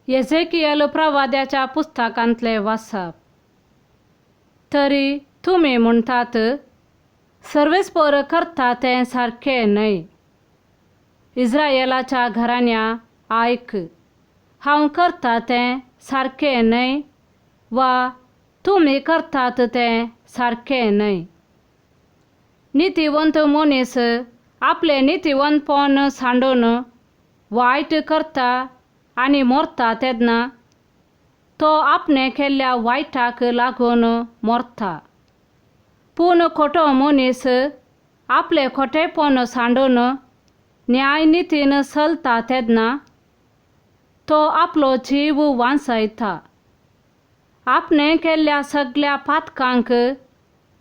एझेकियल प्रवाद्याच्या पुस्तकांतले वाचप. तरी तुमी म्हणटात, सर्वेस्पर करता तें सारकें न्हय. इस्रायेलाच्या घराण्या आयक, हांव करता तें सारकें न्हय वा तुमी करतात तें सारकें न्हय. नितीवंत मनीस आपले नितीवंतपण सांडून वायट करता आनी मरता तेन्ना तो आपणे केल्ल्या वायटाक लागून मरता. पूण खोटो मनीस आपले खोटेपण सांडून न्याय नितीन चलता तेन्ना तो आपलो जीव वांचयता. आपणे केल्ल्या सगळ्या पातकांक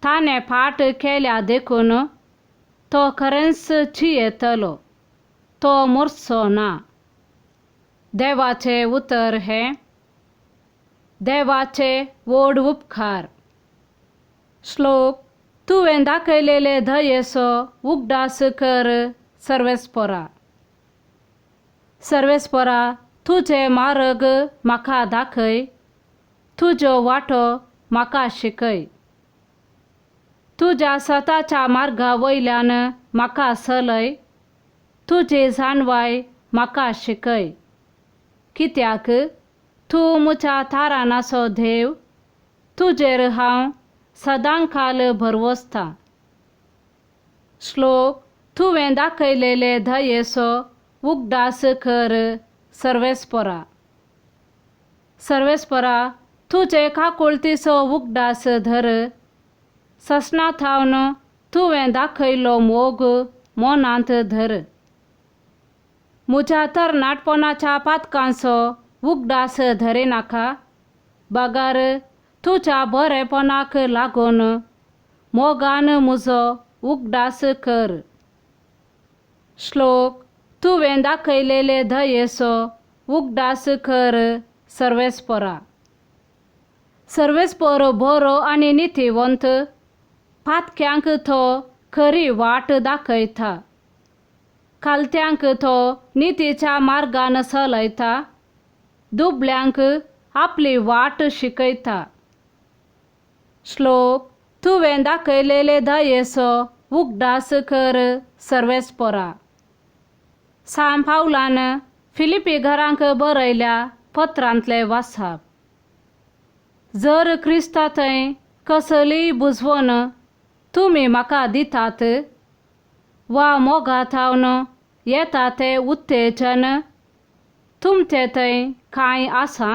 ताणें फाट केल्या देखून तो खरेंच जियेतलो, तो मरचो ना. देवाचे उतर हे. देवाचे व्हड उपकार. श्लोक. तुवें दाखयलेले दयेचो उगडास कर सर्वेस्परा. सर्वेस्परा, तुजे मार्ग म्हाका दाखय, तुजो वाटो म्हाका शिकय. तुज्या स्वताच्या मार्गा वयल्यान म्हाका चलय, तुजी जाणवाय म्हाका शिकय. कित्याक तूं म्हज्या तारणाचो देव, तुजेर हांव सदांकाल भरवसता. श्लोक. तुवें दाखयलेले दयेचो उगडास कर सर्वेस्परा. सर्वेस्परा, तुजे काकुळतीचो उगडास धर. ससनाथावन तुवें दाखयलो मोग मनांत धर. म्हज्या तरणाटपणाच्या पातकांचो उगडास धरिनाका, बागार तुज्या बरेपणाक लागून मोगान म्हजो उगडास कर. श्लोक. तुवें दाखयलेले दयेचो उगडास कर सर्वेस्परा. सर्वेस्पर बरो आनी नितीवंत, पातक्यांक तो खरी वाट दाखयता. खालत्यांक तो नितीच्या मार्गान चलयता, दुबळ्यांक आपली वाट शिकयता. श्लोक. तुवें दाखयलेले दयेचो उगडास कर सर्वेस्परा. सांत पावलान फिलिपी घरांक बरयल्या पत्रांतले वाचप. जर क्रिस्तांतय कसलीय बुजवण तुमी म्हाका दितात वा मोगाथावन येता तें उत्तेजन तुमचें थंय कांय आसा.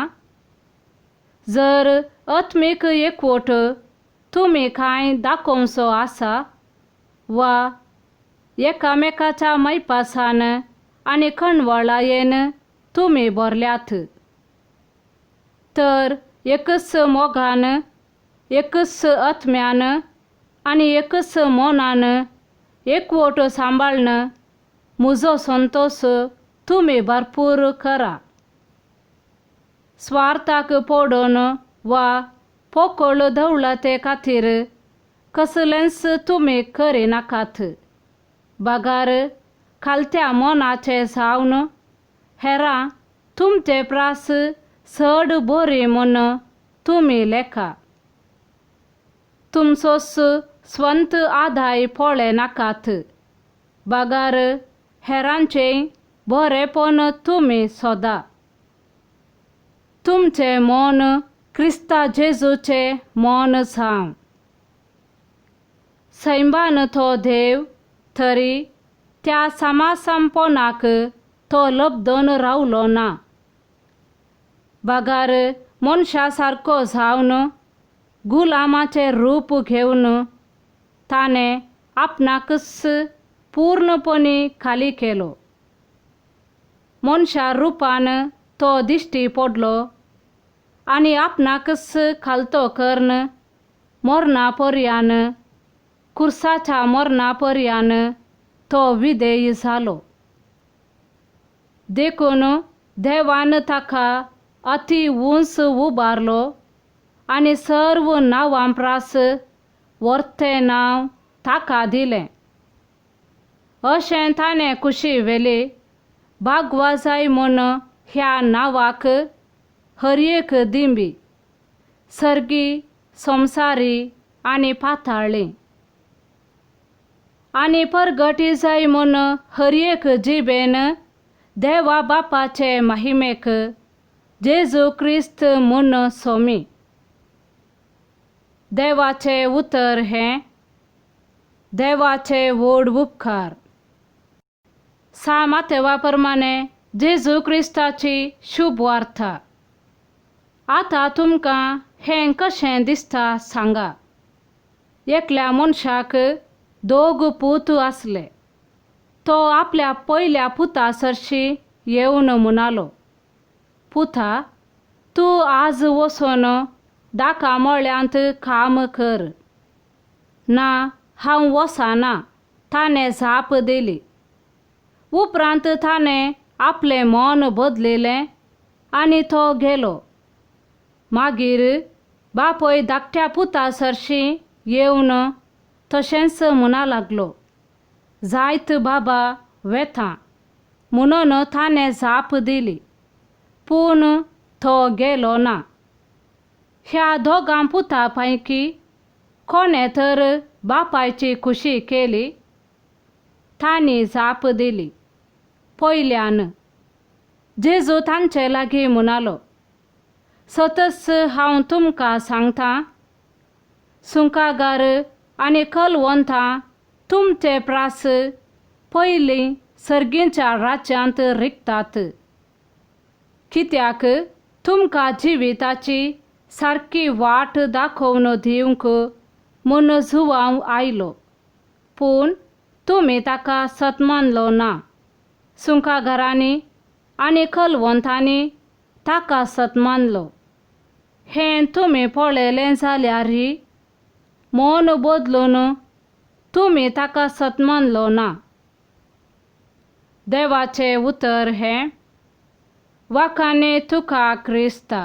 जर आत्मीक एकवट तुमी कांय दाखोवचो आसा वा एकामेकाच्या मैपासान आनी कणवळायेन तुमी भरल्यात, तर एकच मोगान, एकच आत्म्यान आनी एकच मनान एकवट सांबाळन म्हजो संतोष तुमी भरपूर करा. स्वार्थाक पडून वा पोकळ दौलते खातीर कसलेंच तुमी करिनाकात. बागार खालत्या मनाचे जावन हेरां तुमचे प्रास चड बरी म्हूण तुमी लेखा. तुमचोच स्वंत आदाय पळयनाकात, बागार हेरांचें बरेपण तुमी सोदा. तुमचें मन क्रिस्ता जेजूचें मन जावं. सैमान तो देव, तरी त्या समासामपणाक तो लबदून रावलो ना. बागार मनशा सारको जावन गुलामाचे रूप घेवन ताणें आपणाकच पूर्णपणी खाली केलो. मनशा रुपान तो दिश्टी पडलो आनी आपणाकच खालतो करून मरणापर्यान, कुर्साच्या मरणापर्यान तो विधेय जालो. देखून देवान ताका अति उंच उबारलो आनी सर्व नांवां प्रास व्हरतें नांव ताका दिलें. अशें ताणें कुशी वेली भागवा जाय म्हूण ह्या नांवाक हर एक दिंबी, सर्गी, संसारी आनी पाताळी, आनी परगटी जाय म्हूण हर एक जिबेन देवा बापाचे महिमेक जेजू क्रिस्त म्हूण सोमी. देवाचे उतर हें देवाचे व्हड उपकार. मातेवा प्रमाणे जेजू क्रिस्ताची शुभ वार्ता. आतां तुमकां हें कशें दिसता सांगा. एकल्या मनशाक 2 पूत आसले. तो आपल्या पयल्या पुता सरशी येवन म्हणालो, पुता, तूं आज वचून डाका मळ्यांत काम कर. ना, हांव वचना, ताणें जाप दिली. उपरांत ताणें आपलें मन बदलिलें आनी तो गेलो. मागीर बापूय धाकट्या पुता सरशी येवन तशेंच म्हणा लागलो, जायत बाबा, वेतां. म्हणून ताणें जाप दिली, पूण तो गेलो ना. ह्या 2 पुतां पैकी कोणें तर बापायची खुशी केली. तांणी जाप दिली. पयल्यान जेजू तांचे लागीं म्हणालो, सतच हांव तुमकां सांगतां, सुंकागार आनी कलवंतां तुमचे प्रास पयलीं सर्गीच्या राज्यांत रिकतात. कित्याक तुमकां जिविताची सारकी वाट दाखोवन दिवंक म्हूण जुवांव आयलो, पूण तुमी ताका सतमानलो ना. सुंकागारांनी आनी कलवंतांनी ताका सतमानलो. हें तुमी पळयलें जाल्यारय मन बदलून तुमी ताका सतमानलो ना. देवाचें उतर हें, वाखाणे तुका क्रिस्ता.